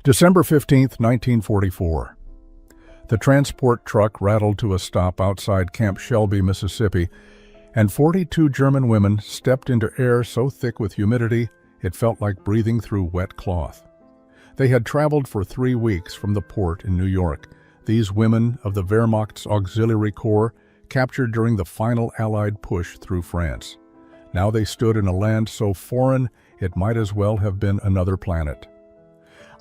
December 15, 1944. The transport truck rattled to a stop outside Camp Shelby, Mississippi, and 42 German women stepped into air so thick with humidity it felt like breathing through wet cloth. They had traveled for 3 weeks from the port in New York. These women of the Wehrmacht's Auxiliary Corps, captured during the final Allied push through France. Now they stood in a land so foreign it might as well have been another planet.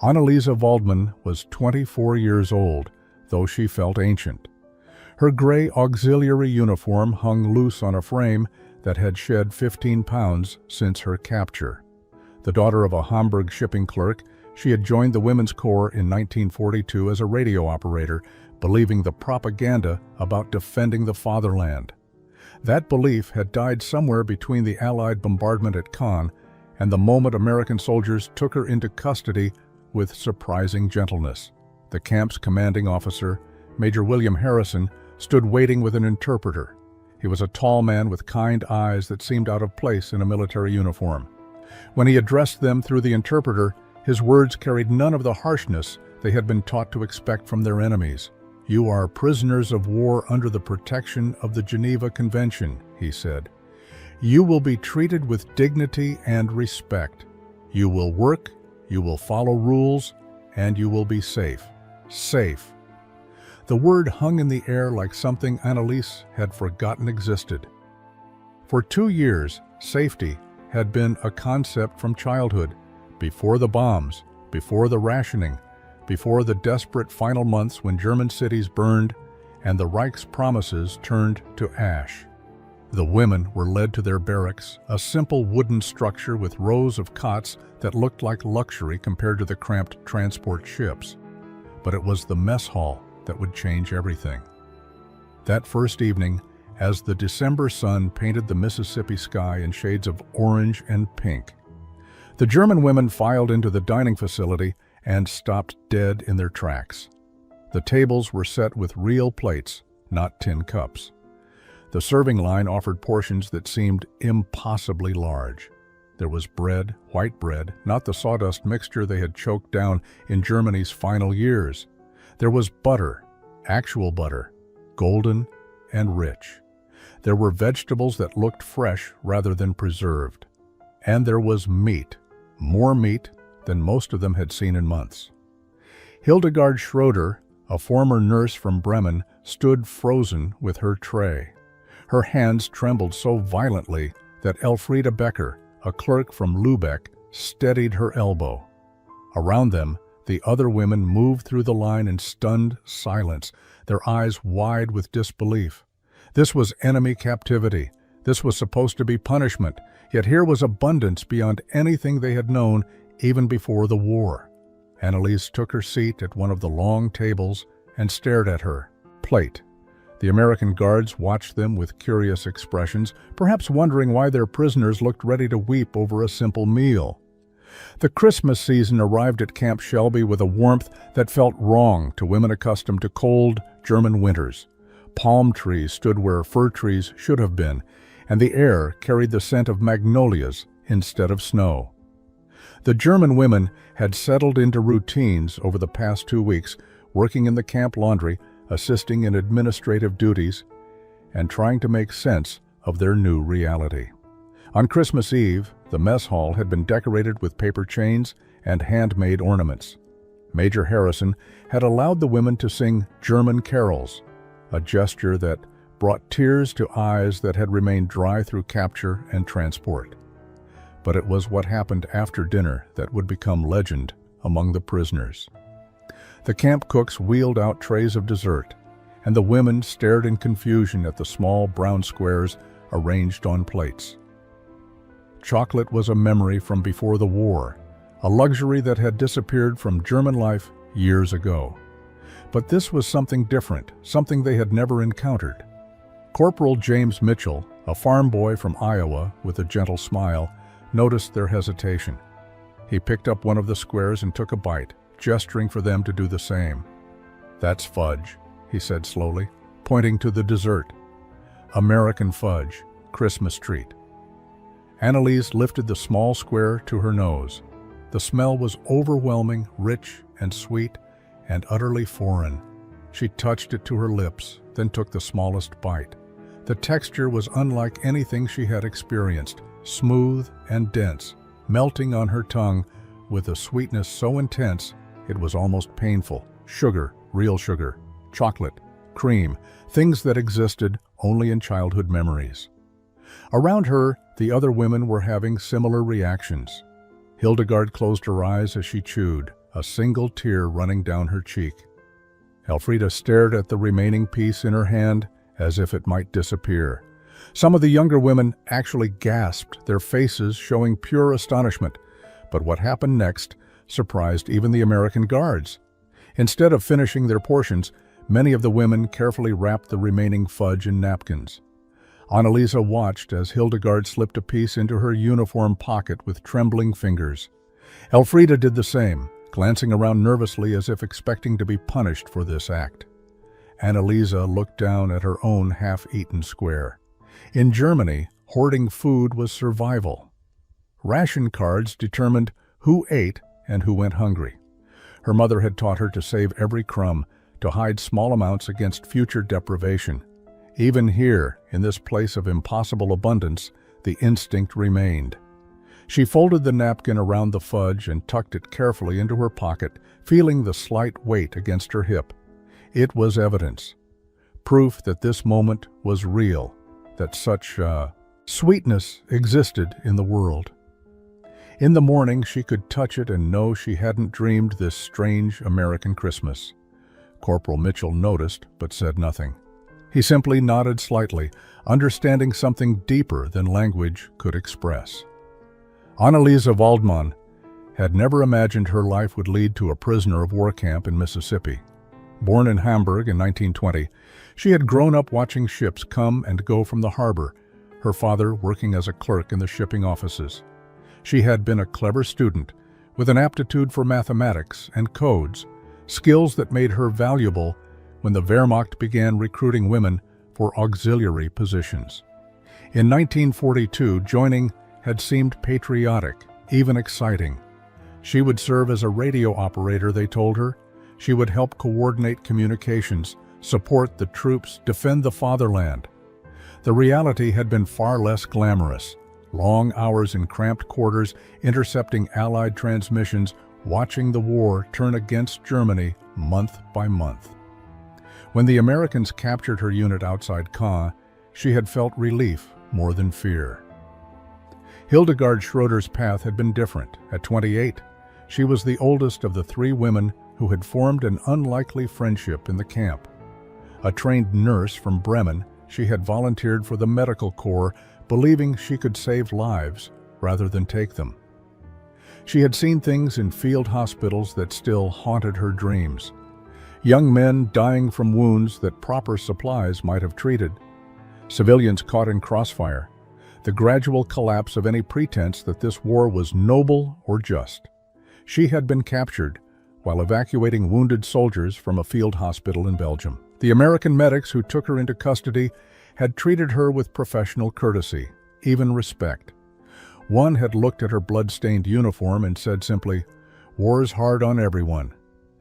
Anneliese Waldman was 24 years old, though she felt ancient. Her gray auxiliary uniform hung loose on a frame that had shed 15 pounds since her capture. The daughter of a Hamburg shipping clerk, she had joined the Women's Corps in 1942 as a radio operator, believing the propaganda about defending the fatherland. That belief had died somewhere between the Allied bombardment at Caen and the moment American soldiers took her into custody with surprising gentleness. The camp's commanding officer, Major William Harrison, stood waiting with an interpreter. He was a tall man with kind eyes that seemed out of place in a military uniform. When he addressed them through the interpreter, his words carried none of the harshness they had been taught to expect from their enemies. "You are prisoners of war under the protection of the Geneva Convention," he said. "You will be treated with dignity and respect. You will work, you will follow rules, and you will be safe. Safe." The word hung in the air like something Anneliese had forgotten existed. For 2 years, safety had been a concept from childhood, before the bombs, before the rationing, before the desperate final months when German cities burned and the Reich's promises turned to ash. The women were led to their barracks, a simple wooden structure with rows of cots that looked like luxury compared to the cramped transport ships. But it was the mess hall that would change everything. That first evening, as the December sun painted the Mississippi sky in shades of orange and pink, the German women filed into the dining facility and stopped dead in their tracks. The tables were set with real plates, not tin cups. The serving line offered portions that seemed impossibly large. There was bread, white bread, not the sawdust mixture they had choked down in Germany's final years. There was butter, actual butter, golden and rich. There were vegetables that looked fresh rather than preserved. And there was meat, more meat than most of them had seen in months. Hildegard Schroeder, a former nurse from Bremen, stood frozen with her tray. Her hands trembled so violently that Elfriede Becker, a clerk from Lübeck, steadied her elbow. Around them, the other women moved through the line in stunned silence, their eyes wide with disbelief. This was enemy captivity. This was supposed to be punishment, yet here was abundance beyond anything they had known even before the war. Anneliese took her seat at one of the long tables and stared at her plate. The American guards watched them with curious expressions, perhaps wondering why their prisoners looked ready to weep over a simple meal. The Christmas season arrived at Camp Shelby with a warmth that felt wrong to women accustomed to cold German winters. Palm trees stood where fir trees should have been, and the air carried the scent of magnolias instead of snow. The German women had settled into routines over the past 2 weeks, working in the camp laundry, assisting in administrative duties, and trying to make sense of their new reality. On Christmas Eve, the mess hall had been decorated with paper chains and handmade ornaments. Major Harrison had allowed the women to sing German carols, a gesture that brought tears to eyes that had remained dry through capture and transport. But it was what happened after dinner that would become legend among the prisoners. The camp cooks wheeled out trays of dessert, and the women stared in confusion at the small brown squares arranged on plates. Chocolate was a memory from before the war, a luxury that had disappeared from German life years ago. But this was something different, something they had never encountered. Corporal James Mitchell, a farm boy from Iowa with a gentle smile, noticed their hesitation. He picked up one of the squares and took a bite, gesturing for them to do the same. "That's fudge," he said slowly, pointing to the dessert. "American fudge, Christmas treat." Anneliese lifted the small square to her nose. The smell was overwhelming, rich and sweet, and utterly foreign. She touched it to her lips, then took the smallest bite. The texture was unlike anything she had experienced, smooth and dense, melting on her tongue with a sweetness so intense it was almost painful. Sugar, real sugar, chocolate, cream, things that existed only in childhood memories. Around her, the other women were having similar reactions. Hildegard closed her eyes as she chewed, a single tear running down her cheek. Elfrida stared at the remaining piece in her hand as if it might disappear. Some of the younger women actually gasped, their faces showing pure astonishment. But what happened next surprised even the American guards. Instead of finishing their portions, many of the women carefully wrapped the remaining fudge in napkins. Annalisa watched as Hildegard slipped a piece into her uniform pocket with trembling fingers. Elfrida did the same, glancing around nervously as if expecting to be punished for this act. Annalisa looked down at her own half-eaten square. In Germany, hoarding food was survival. Ration cards determined who ate and who went hungry. Her mother had taught her to save every crumb, to hide small amounts against future deprivation. Even here, in this place of impossible abundance, the instinct remained. She folded the napkin around the fudge and tucked it carefully into her pocket, feeling the slight weight against her hip. It was evidence, proof that this moment was real, that such sweetness existed in the world. In the morning, she could touch it and know she hadn't dreamed this strange American Christmas. Corporal Mitchell noticed, but said nothing. He simply nodded slightly, understanding something deeper than language could express. Annalisa Waldmann had never imagined her life would lead to a prisoner of war camp in Mississippi. Born in Hamburg in 1920, she had grown up watching ships come and go from the harbor, her father working as a clerk in the shipping offices. She had been a clever student, with an aptitude for mathematics and codes, skills that made her valuable when the Wehrmacht began recruiting women for auxiliary positions. In 1942, joining had seemed patriotic, even exciting. She would serve as a radio operator, they told her. She would help coordinate communications, support the troops, defend the fatherland. The reality had been far less glamorous. Long hours in cramped quarters, intercepting Allied transmissions, watching the war turn against Germany month by month. When the Americans captured her unit outside Caen, she had felt relief more than fear. Hildegard Schroeder's path had been different. At 28, she was the oldest of the three women who had formed an unlikely friendship in the camp. A trained nurse from Bremen, she had volunteered for the medical corps, believing she could save lives rather than take them. She had seen things in field hospitals that still haunted her dreams. Young men dying from wounds that proper supplies might have treated. Civilians caught in crossfire. The gradual collapse of any pretense that this war was noble or just. She had been captured while evacuating wounded soldiers from a field hospital in Belgium. The American medics who took her into custody had treated her with professional courtesy, even respect. One had looked at her blood-stained uniform and said simply, "War's hard on everyone."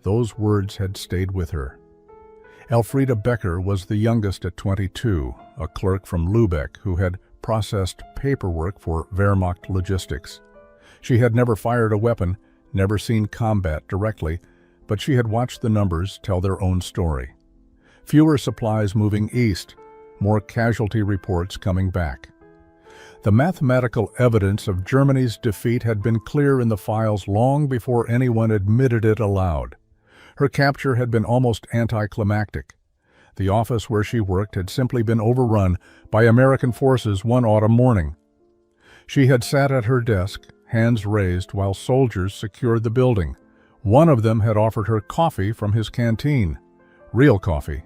Those words had stayed with her. Elfrida Becker was the youngest at 22, a clerk from Lübeck who had processed paperwork for Wehrmacht logistics. She had never fired a weapon, never seen combat directly, but she had watched the numbers tell their own story. Fewer supplies moving east, more casualty reports coming back. The mathematical evidence of Germany's defeat had been clear in the files long before anyone admitted it aloud. Her capture had been almost anticlimactic. The office where she worked had simply been overrun by American forces one autumn morning. She had sat at her desk, hands raised, while soldiers secured the building. One of them had offered her coffee from his canteen. Real coffee.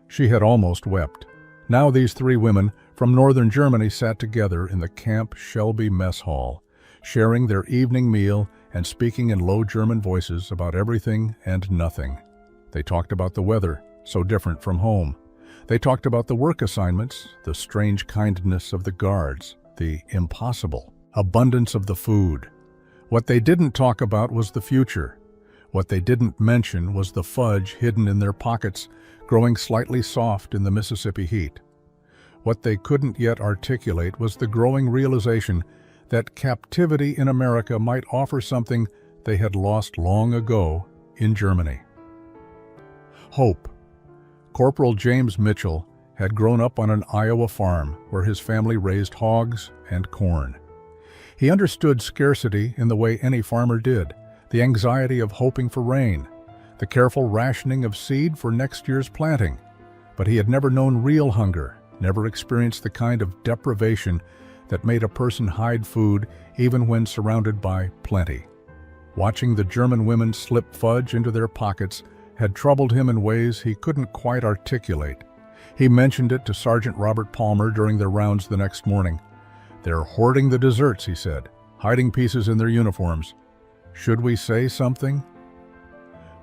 She had almost wept. Now these three women from northern Germany sat together in the Camp Shelby mess hall, sharing their evening meal and speaking in low German voices about everything and nothing. They talked about the weather, so different from home. They talked about the work assignments, the strange kindness of the guards, the impossible abundance of the food. What they didn't talk about was the future. What they didn't mention was the fudge hidden in their pockets, growing slightly soft in the Mississippi heat. What they couldn't yet articulate was the growing realization that captivity in America might offer something they had lost long ago in Germany. Hope. Corporal James Mitchell had grown up on an Iowa farm where his family raised hogs and corn. He understood scarcity in the way any farmer did, the anxiety of hoping for rain, the careful rationing of seed for next year's planting. But he had never known real hunger, never experienced the kind of deprivation that made a person hide food even when surrounded by plenty. Watching the German women slip fudge into their pockets had troubled him in ways he couldn't quite articulate. He mentioned it to Sergeant Robert Palmer during their rounds the next morning. "They're hoarding the desserts," he said, "hiding pieces in their uniforms. Should we say something?"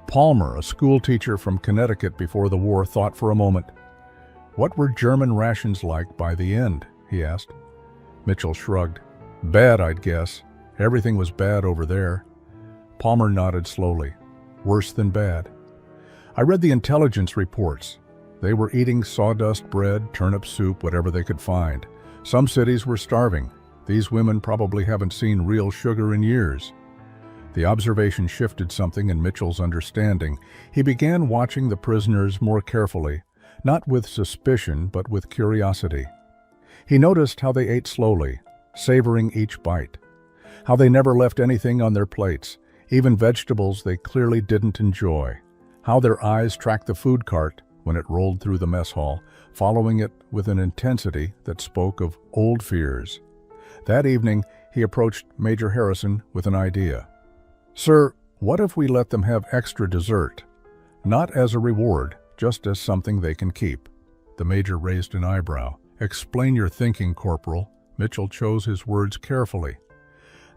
Palmer, a school teacher from Connecticut before the war, thought for a moment. "What were German rations like by the end?" he asked. Mitchell shrugged. "Bad, I'd guess. Everything was bad over there." Palmer nodded slowly. "Worse than bad." "I read the intelligence reports. They were eating sawdust bread, turnip soup, whatever they could find. Some cities were starving. These women probably haven't seen real sugar in years." The observation shifted something in Mitchell's understanding. He began watching the prisoners more carefully, not with suspicion, but with curiosity. He noticed how they ate slowly, savoring each bite, how they never left anything on their plates, even vegetables they clearly didn't enjoy, how their eyes tracked the food cart when it rolled through the mess hall, following it with an intensity that spoke of old fears. That evening, he approached Major Harrison with an idea. "Sir, what if we let them have extra dessert? Not as a reward, just as something they can keep." The major raised an eyebrow. "Explain your thinking, Corporal." Mitchell chose his words carefully.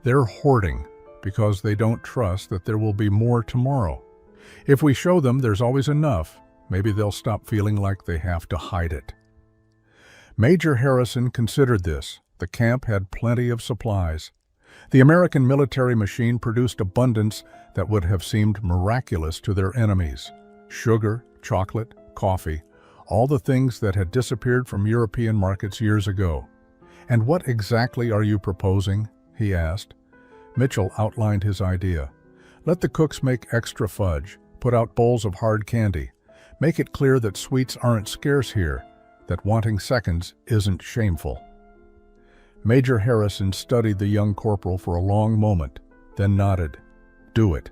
"They're hoarding because they don't trust that there will be more tomorrow. If we show them there's always enough, maybe they'll stop feeling like they have to hide it." Major Harrison considered this. The camp had plenty of supplies. The American military machine produced abundance that would have seemed miraculous to their enemies. Sugar, chocolate, coffee, all the things that had disappeared from European markets years ago. "And what exactly are you proposing?" he asked. Mitchell outlined his idea. "Let the cooks make extra fudge, put out bowls of hard candy. Make it clear that sweets aren't scarce here, that wanting seconds isn't shameful." Major Harrison studied the young corporal for a long moment, then nodded. "Do it.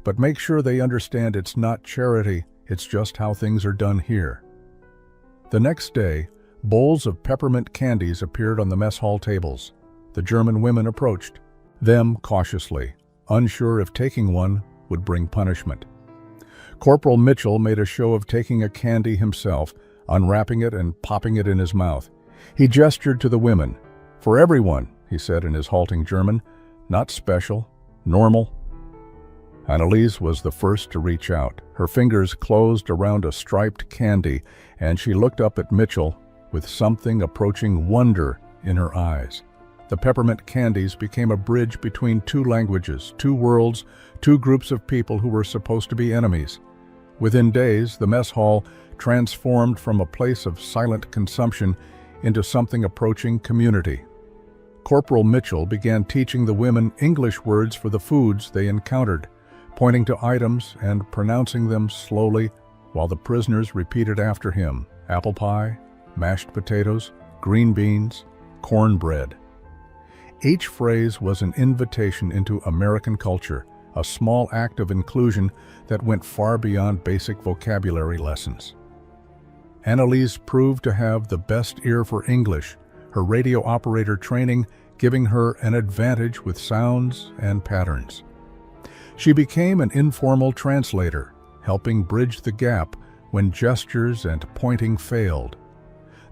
But make sure they understand it's not charity, it's just how things are done here." The next day, bowls of peppermint candies appeared on the mess hall tables. The German women approached them cautiously, unsure if taking one would bring punishment. Corporal Mitchell made a show of taking a candy himself, unwrapping it and popping it in his mouth. He gestured to the women. "For everyone," he said in his halting German, "not special, normal." Annalise was the first to reach out. Her fingers closed around a striped candy, and she looked up at Mitchell with something approaching wonder in her eyes. The peppermint candies became a bridge between two languages, two worlds, two groups of people who were supposed to be enemies. Within days, the mess hall transformed from a place of silent consumption into something approaching community. Corporal Mitchell began teaching the women English words for the foods they encountered, pointing to items and pronouncing them slowly while the prisoners repeated after him: apple pie, mashed potatoes, green beans, cornbread. Each phrase was an invitation into American culture, a small act of inclusion that went far beyond basic vocabulary lessons. Annalise proved to have the best ear for English, her radio operator training giving her an advantage with sounds and patterns. She became an informal translator, helping bridge the gap when gestures and pointing failed.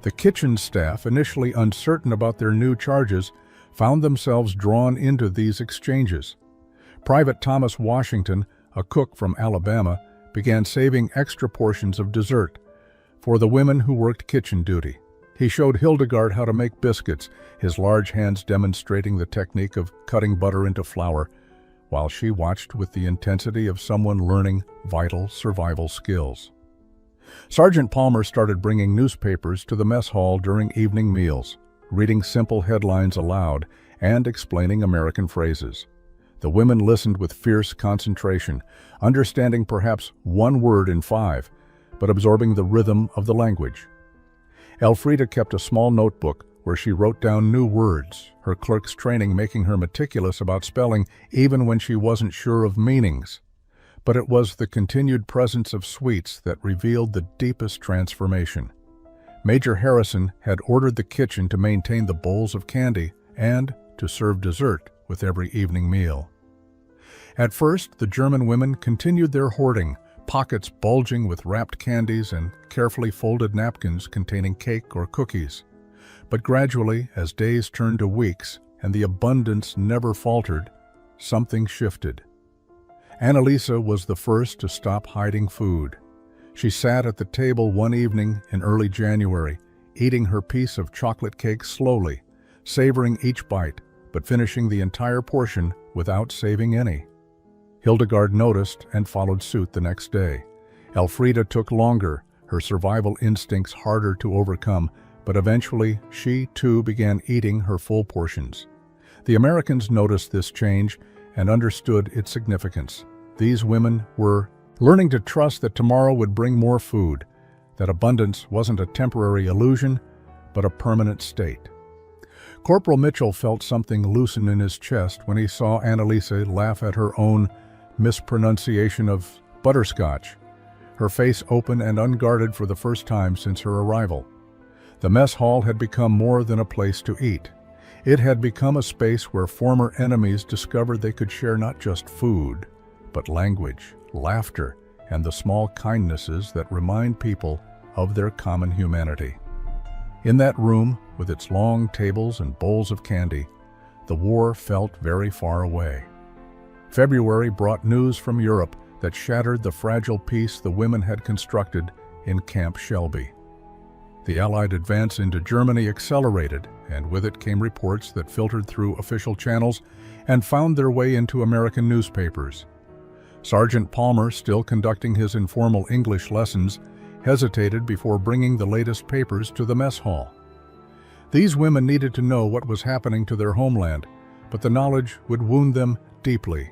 The kitchen staff, initially uncertain about their new charges, found themselves drawn into these exchanges. Private Thomas Washington, a cook from Alabama, began saving extra portions of dessert for the women who worked kitchen duty. He showed Hildegard how to make biscuits, his large hands demonstrating the technique of cutting butter into flour, while she watched with the intensity of someone learning vital survival skills. Sergeant Palmer started bringing newspapers to the mess hall during evening meals, reading simple headlines aloud and explaining American phrases. The women listened with fierce concentration, understanding perhaps one word in 5, but absorbing the rhythm of the language. Elfrida kept a small notebook where she wrote down new words, her clerk's training making her meticulous about spelling even when she wasn't sure of meanings. But it was the continued presence of sweets that revealed the deepest transformation. Major Harrison had ordered the kitchen to maintain the bowls of candy and to serve dessert with every evening meal. At first, the German women continued their hoarding, pockets bulging with wrapped candies and carefully folded napkins containing cake or cookies. But gradually, as days turned to weeks and the abundance never faltered, something shifted. Annalisa was the first to stop hiding food. She sat at the table one evening in early January, eating her piece of chocolate cake slowly, savoring each bite, but finishing the entire portion without saving any. Hildegard noticed and followed suit the next day. Elfrida took longer, her survival instincts harder to overcome, but eventually she too began eating her full portions. The Americans noticed this change and understood its significance. These women were learning to trust that tomorrow would bring more food, that abundance wasn't a temporary illusion, but a permanent state. Corporal Mitchell felt something loosen in his chest when he saw Annalisa laugh at her own mispronunciation of butterscotch, her face open and unguarded for the first time since her arrival. The mess hall had become more than a place to eat. It had become a space where former enemies discovered they could share not just food, but language, laughter, and the small kindnesses that remind people of their common humanity. In that room, with its long tables and bowls of candy, the war felt very far away. February brought news from Europe that shattered the fragile peace the women had constructed in Camp Shelby. The Allied advance into Germany accelerated, and with it came reports that filtered through official channels and found their way into American newspapers. Sergeant Palmer, still conducting his informal English lessons, hesitated before bringing the latest papers to the mess hall. These women needed to know what was happening to their homeland, but the knowledge would wound them deeply.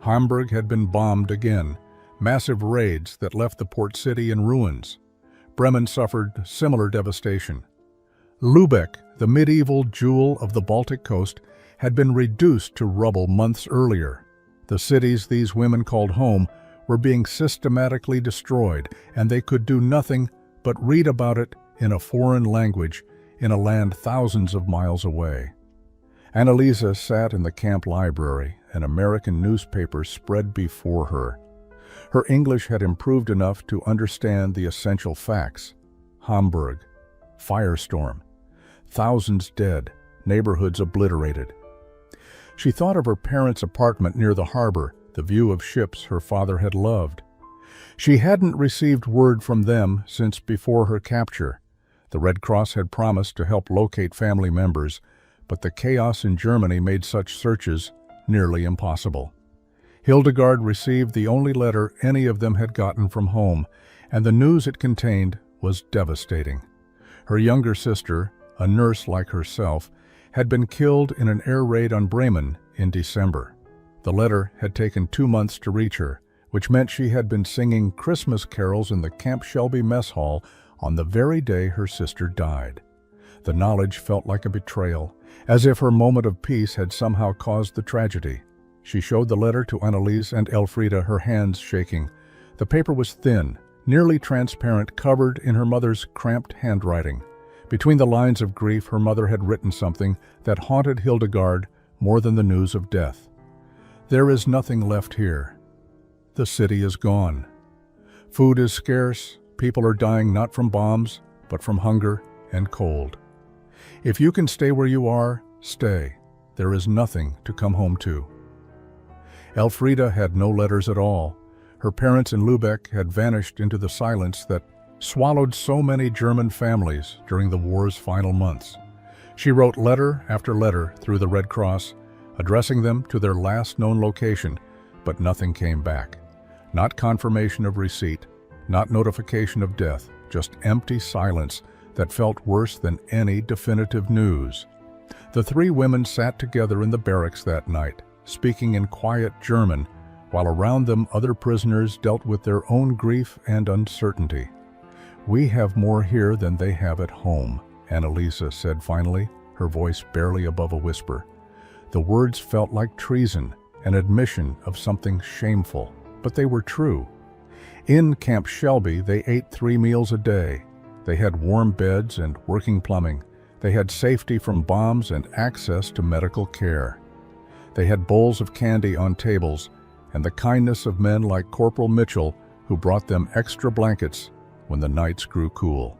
Hamburg had been bombed again, massive raids that left the port city in ruins. Bremen suffered similar devastation. Lübeck, the medieval jewel of the Baltic coast, had been reduced to rubble months earlier. The cities these women called home were being systematically destroyed, and they could do nothing but read about it in a foreign language in a land thousands of miles away. Annalisa sat in the camp library, an American newspaper spread before her. Her English had improved enough to understand the essential facts. Hamburg, firestorm, thousands dead, neighborhoods obliterated. She thought of her parents' apartment near the harbor, the view of ships her father had loved. She hadn't received word from them since before her capture. The Red Cross had promised to help locate family members, but the chaos in Germany made such searches nearly impossible. Hildegard received the only letter any of them had gotten from home, and the news it contained was devastating. Her younger sister, a nurse like herself, had been killed in an air raid on Bremen in December. The letter had taken 2 months to reach her, which meant she had been singing Christmas carols in the Camp Shelby mess hall on the very day her sister died. The knowledge felt like a betrayal, as if her moment of peace had somehow caused the tragedy. She showed the letter to Annalise and Elfrida, her hands shaking. The paper was thin, nearly transparent, covered in her mother's cramped handwriting. Between the lines of grief, her mother had written something that haunted Hildegard more than the news of death. There is nothing left here. The city is gone. Food is scarce. People are dying not from bombs, but from hunger and cold. If you can stay where you are, stay. There is nothing to come home to. Elfrida had no letters at all. Her parents in Lübeck had vanished into the silence that swallowed so many German families during the war's final months. She wrote letter after letter through the Red Cross, addressing them to their last known location, but nothing came back. Not confirmation of receipt, not notification of death, just empty silence that felt worse than any definitive news. The three women sat together in the barracks that night, speaking in quiet German, while around them other prisoners dealt with their own grief and uncertainty. "We have more here than they have at home," Annalisa said finally, her voice barely above a whisper. The words felt like treason, an admission of something shameful, but they were true. In Camp Shelby, they ate 3 meals a day. They had warm beds and working plumbing. They had safety from bombs and access to medical care. They had bowls of candy on tables, and the kindness of men like Corporal Mitchell, who brought them extra blankets when the nights grew cool.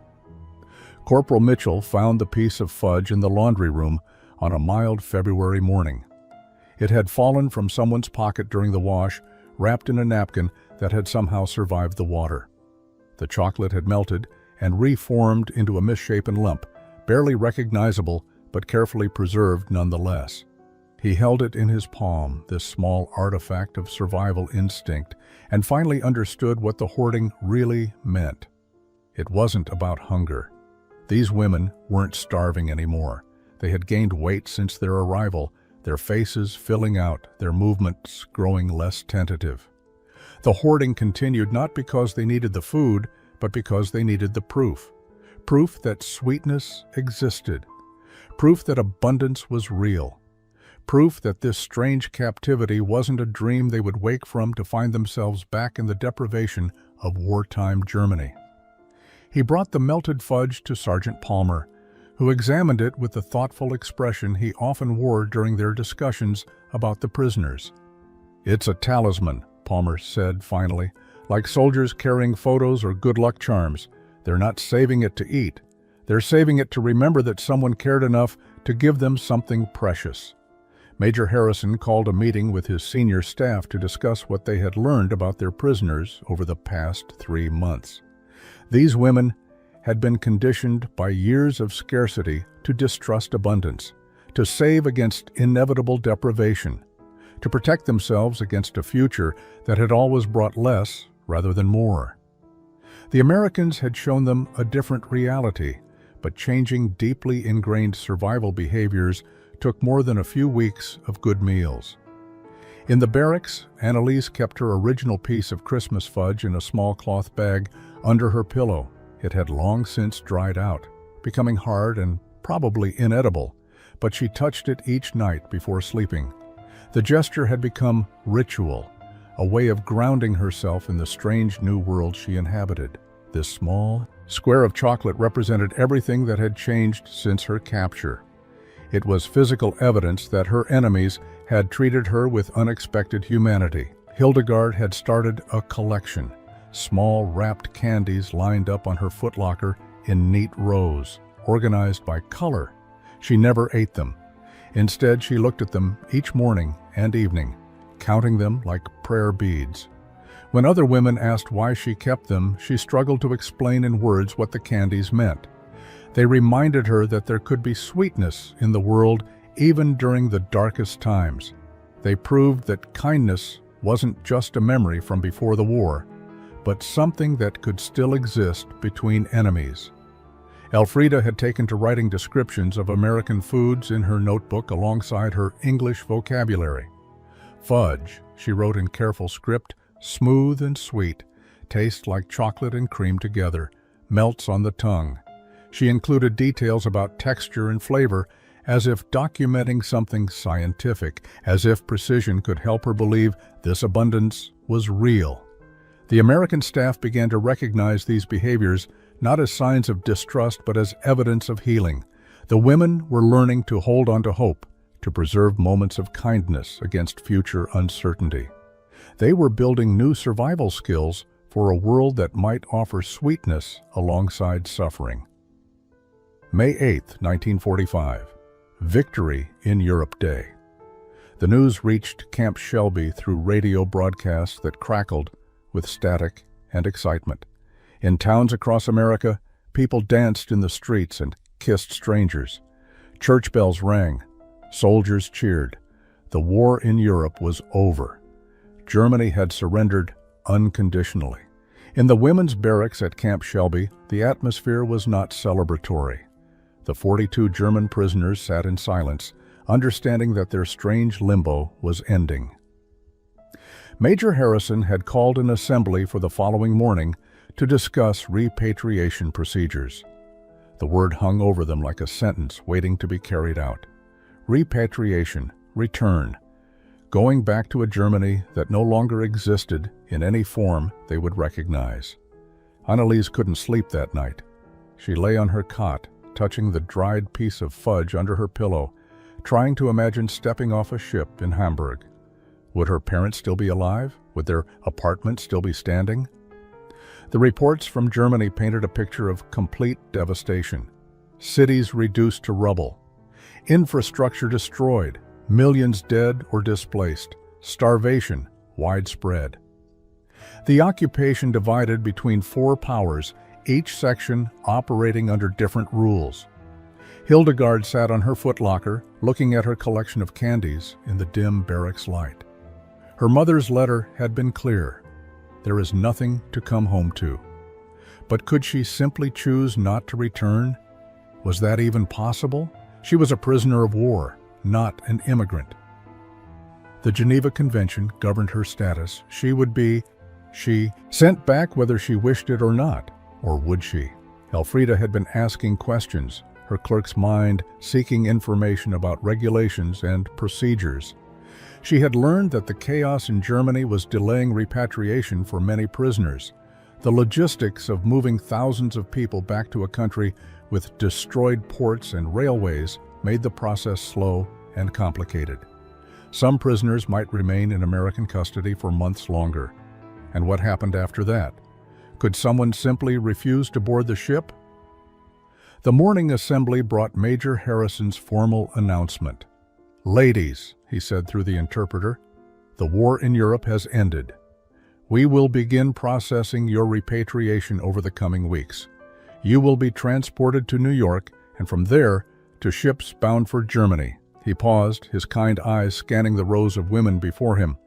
Corporal Mitchell found the piece of fudge in the laundry room on a mild February morning. It had fallen from someone's pocket during the wash, wrapped in a napkin that had somehow survived the water. The chocolate had melted and reformed into a misshapen lump, barely recognizable but carefully preserved nonetheless. He held it in his palm, this small artifact of survival instinct, and finally understood what the hoarding really meant. It wasn't about hunger. These women weren't starving anymore. They had gained weight since their arrival, their faces filling out, their movements growing less tentative. The hoarding continued not because they needed the food, but because they needed the proof. Proof that sweetness existed. Proof that abundance was real. Proof that this strange captivity wasn't a dream they would wake from to find themselves back in the deprivation of wartime Germany. He brought the melted fudge to Sergeant Palmer, who examined it with the thoughtful expression he often wore during their discussions about the prisoners. "It's a talisman," Palmer said finally. "Like soldiers carrying photos or good luck charms. They're not saving it to eat. They're saving it to remember that someone cared enough to give them something precious." Major Harrison called a meeting with his senior staff to discuss what they had learned about their prisoners over the past 3 months. These women had been conditioned by years of scarcity to distrust abundance, to save against inevitable deprivation, to protect themselves against a future that had always brought less rather than more. The Americans had shown them a different reality, but changing deeply ingrained survival behaviors took more than a few weeks of good meals. In the barracks, Annalise kept her original piece of Christmas fudge in a small cloth bag under her pillow. It had long since dried out, becoming hard and probably inedible, but she touched it each night before sleeping. The gesture had become ritual, a way of grounding herself in the strange new world she inhabited. This small square of chocolate represented everything that had changed since her capture. It was physical evidence that her enemies had treated her with unexpected humanity. Hildegard had started a collection. Small wrapped candies lined up on her footlocker in neat rows, organized by color. She never ate them. Instead, she looked at them each morning and evening, counting them like prayer beads. When other women asked why she kept them, she struggled to explain in words what the candies meant. They reminded her that there could be sweetness in the world even during the darkest times. They proved that kindness wasn't just a memory from before the war, but something that could still exist between enemies. Elfrida had taken to writing descriptions of American foods in her notebook alongside her English vocabulary. "Fudge," she wrote in careful script, "smooth and sweet, tastes like chocolate and cream together, melts on the tongue." She included details about texture and flavor, as if documenting something scientific, as if precision could help her believe this abundance was real. The American staff began to recognize these behaviors not as signs of distrust but as evidence of healing. The women were learning to hold on to hope, to preserve moments of kindness against future uncertainty. They were building new survival skills for a world that might offer sweetness alongside suffering. May 8, 1945. Victory in Europe Day. The news reached Camp Shelby through radio broadcasts that crackled with static and excitement. In towns across America, people danced in the streets and kissed strangers. Church bells rang. Soldiers cheered. The war in Europe was over. Germany had surrendered unconditionally. In the women's barracks at Camp Shelby, the atmosphere was not celebratory. The 42 German prisoners sat in silence, understanding that their strange limbo was ending. Major Harrison had called an assembly for the following morning to discuss repatriation procedures. The word hung over them like a sentence waiting to be carried out. Repatriation, return, going back to a Germany that no longer existed in any form they would recognize. Anneliese couldn't sleep that night. She lay on her cot, touching the dried piece of fudge under her pillow, trying to imagine stepping off a ship in Hamburg. Would her parents still be alive? Would their apartment still be standing? The reports from Germany painted a picture of complete devastation. Cities reduced to rubble, infrastructure destroyed, millions dead or displaced, starvation widespread. The occupation divided between 4 powers, each section operating under different rules. Hildegard sat on her footlocker, looking at her collection of candies in the dim barracks light. Her mother's letter had been clear. There is nothing to come home to. But could she simply choose not to return? Was that even possible? She was a prisoner of war, not an immigrant. The Geneva Convention governed her status. She would be, sent back whether she wished it or not. Or would she? Elfrida had been asking questions, her clerk's mind seeking information about regulations and procedures. She had learned that the chaos in Germany was delaying repatriation for many prisoners. The logistics of moving thousands of people back to a country with destroyed ports and railways made the process slow and complicated. Some prisoners might remain in American custody for months longer. And what happened after that? Could someone simply refuse to board the ship? The morning assembly brought Major Harrison's formal announcement. "Ladies," he said through the interpreter, "the war in Europe has ended. We will begin processing your repatriation over the coming weeks. You will be transported to New York and from there to ships bound for Germany." He paused, his kind eyes scanning the rows of women before him.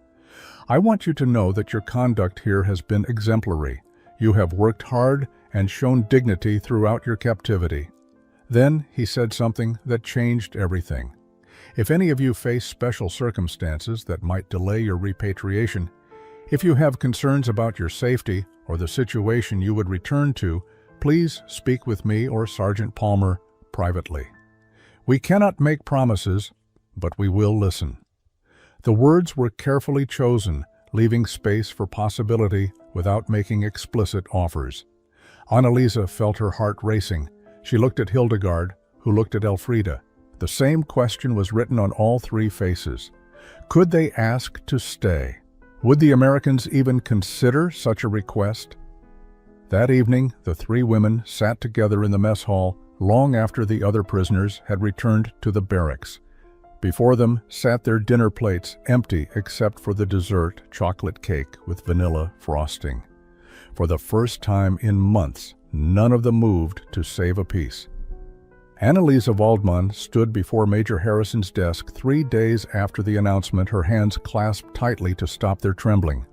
"I want you to know that your conduct here has been exemplary. You have worked hard and shown dignity throughout your captivity." Then he said something that changed everything. "If any of you face special circumstances that might delay your repatriation, if you have concerns about your safety or the situation you would return to, please speak with me or Sergeant Palmer privately. We cannot make promises, but we will listen." The words were carefully chosen, leaving space for possibility without making explicit offers. Anneliese felt her heart racing. She looked at Hildegard, who looked at Elfrida. The same question was written on all 3 faces. Could they ask to stay? Would the Americans even consider such a request? That evening, the 3 women sat together in the mess hall long after the other prisoners had returned to the barracks. Before them sat their dinner plates, empty except for the dessert chocolate cake with vanilla frosting. For the first time in months, none of them moved to save a piece. Anneliese Waldmann stood before Major Harrison's desk 3 days after the announcement, her hands clasped tightly to stop their trembling.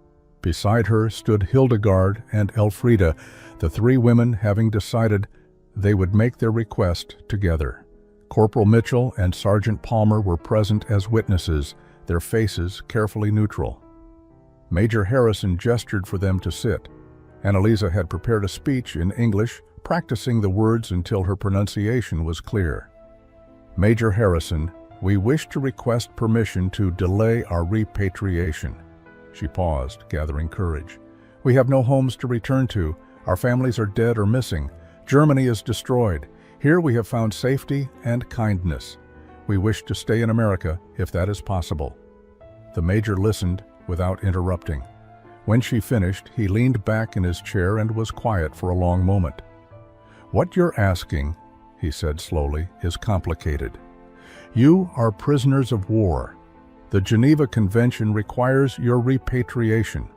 Beside her stood Hildegard and Elfrida, the 3 women having decided they would make their request together. Corporal Mitchell and Sergeant Palmer were present as witnesses, their faces carefully neutral. Major Harrison gestured for them to sit. Anneliese had prepared a speech in English, practicing the words until her pronunciation was clear. "Major Harrison, we wish to request permission to delay our repatriation." She paused, gathering courage. "We have no homes to return to. Our families are dead or missing. Germany is destroyed. Here we have found safety and kindness. We wish to stay in America if that is possible." The major listened without interrupting. When she finished, he leaned back in his chair and was quiet for a long moment. "What you're asking," he said slowly, "is complicated. You are prisoners of war. The Geneva Convention requires your repatriation.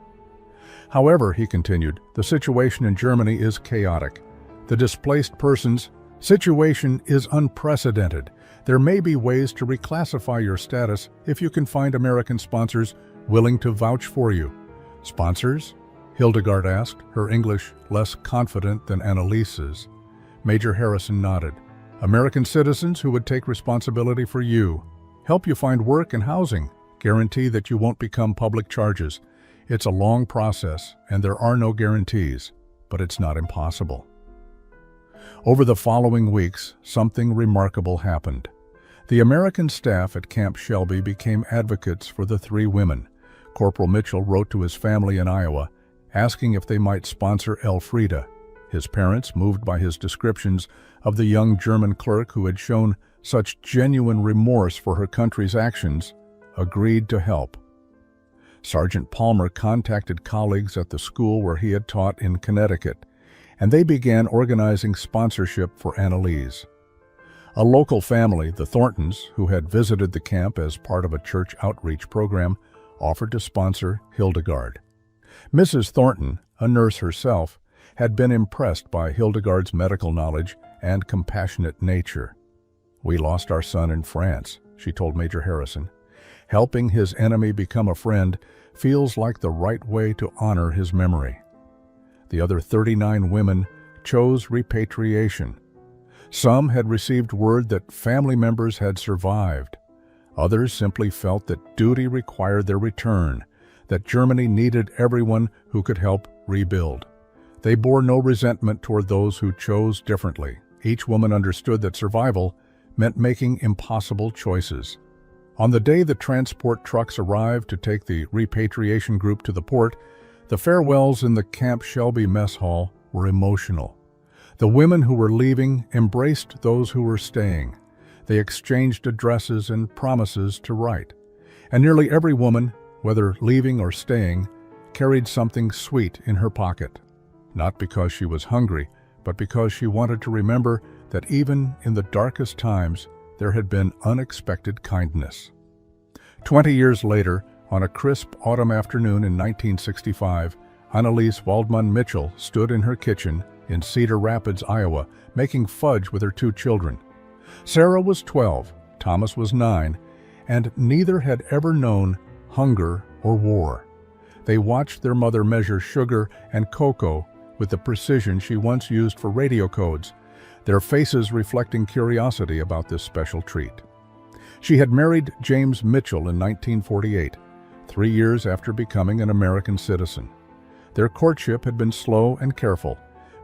However," he continued, "the situation in Germany is chaotic. The displaced persons situation is unprecedented. There may be ways to reclassify your status if you can find American sponsors willing to vouch for you. Sponsors? Hildegard asked, her English less confident than Annalise's. Major Harrison nodded. American citizens who would take responsibility for you, help you find work and housing, guarantee that you won't become public charges. It's a long process, and there are no guarantees, but it's not impossible. Over the following weeks, something remarkable happened. The American staff at Camp Shelby became advocates for the three women. Corporal Mitchell wrote to his family in Iowa, asking if they might sponsor Elfrida. His parents, moved by his descriptions of the young German clerk who had shown such genuine remorse for her country's actions, agreed to help. Sergeant Palmer contacted colleagues at the school where he had taught in Connecticut, and they began organizing sponsorship for Annalise. A local family, the Thorntons, who had visited the camp as part of a church outreach program, offered to sponsor Hildegard. Mrs. Thornton, a nurse herself, had been impressed by Hildegard's medical knowledge and compassionate nature. "We lost our son in France," she told Major Harrison. "Helping his enemy become a friend feels like the right way to honor his memory." The other 39 women chose repatriation. Some had received word that family members had survived. Others simply felt that duty required their return, that Germany needed everyone who could help rebuild. They bore no resentment toward those who chose differently. Each woman understood that survival meant making impossible choices. On the day the transport trucks arrived to take the repatriation group to the port, the farewells in the Camp Shelby mess hall were emotional. The women who were leaving embraced those who were staying. They exchanged addresses and promises to write. And nearly every woman, whether leaving or staying, carried something sweet in her pocket. Not because she was hungry, but because she wanted to remember that even in the darkest times, there had been unexpected kindness. 20 years later, on a crisp autumn afternoon in 1965, Annalise Waldman Mitchell stood in her kitchen in Cedar Rapids, Iowa, making fudge with her two children. Sarah was 12, Thomas was 9, and neither had ever known hunger or war. They watched their mother measure sugar and cocoa with the precision she once used for radio codes, their faces reflecting curiosity about this special treat. She had married James Mitchell in 1948, 3 years after becoming an American citizen. Their courtship had been slow and careful,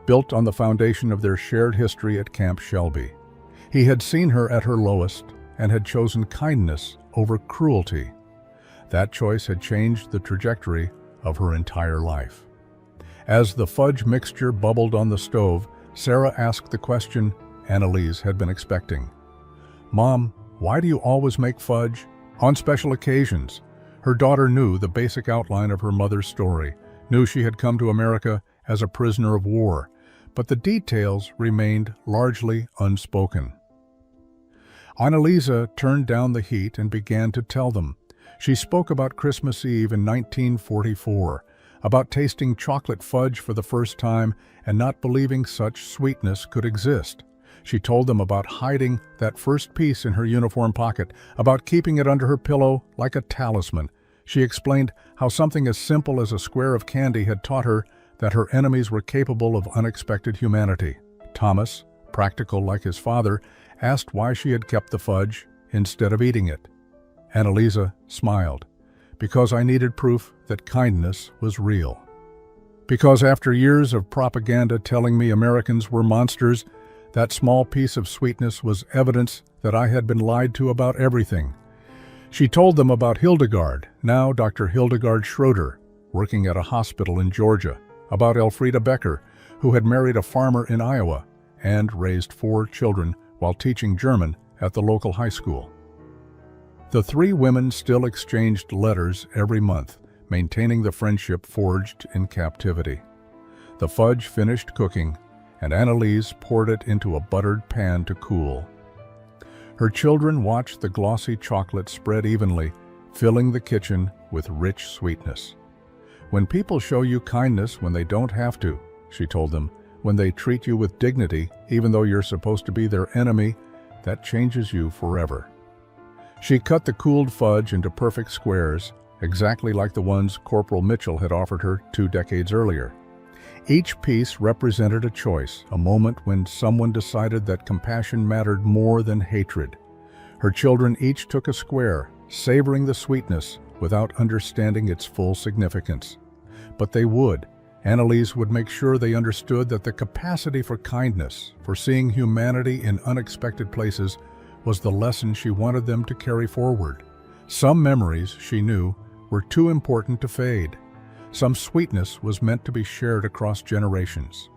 built on the foundation of their shared history at Camp Shelby. He had seen her at her lowest and had chosen kindness over cruelty. That choice had changed the trajectory of her entire life. As the fudge mixture bubbled on the stove, Sarah asked the question Annalise had been expecting. "Mom, why do you always make fudge?" On special occasions. Her daughter knew the basic outline of her mother's story, knew she had come to America as a prisoner of war, but the details remained largely unspoken. Annalisa turned down the heat and began to tell them. She spoke about Christmas Eve in 1944, about tasting chocolate fudge for the first time and not believing such sweetness could exist. She told them about hiding that first piece in her uniform pocket, about keeping it under her pillow like a talisman. She explained how something as simple as a square of candy had taught her that her enemies were capable of unexpected humanity. Thomas, practical like his father, asked why she had kept the fudge instead of eating it. Annalisa smiled. "Because I needed proof that kindness was real. Because after years of propaganda telling me Americans were monsters, that small piece of sweetness was evidence that I had been lied to about everything." She told them about Hildegard, now Dr. Hildegard Schroeder, working at a hospital in Georgia, about Elfrida Becker, who had married a farmer in Iowa and raised 4 children while teaching German at the local high school. The 3 women still exchanged letters every month, maintaining the friendship forged in captivity. The fudge finished cooking, and Annalise poured it into a buttered pan to cool. Her children watched the glossy chocolate spread evenly, filling the kitchen with rich sweetness. "When people show you kindness when they don't have to," she told them, "when they treat you with dignity, even though you're supposed to be their enemy, that changes you forever. She cut the cooled fudge into perfect squares, exactly like the ones Corporal Mitchell had offered her 2 decades earlier. Each piece represented a choice, a moment when someone decided that compassion mattered more than hatred. Her children each took a square, savoring the sweetness without understanding its full significance. But they would. Annalise would make sure they understood that the capacity for kindness, for seeing humanity in unexpected places, was the lesson she wanted them to carry forward. Some memories, she knew, were too important to fade. Some sweetness was meant to be shared across generations.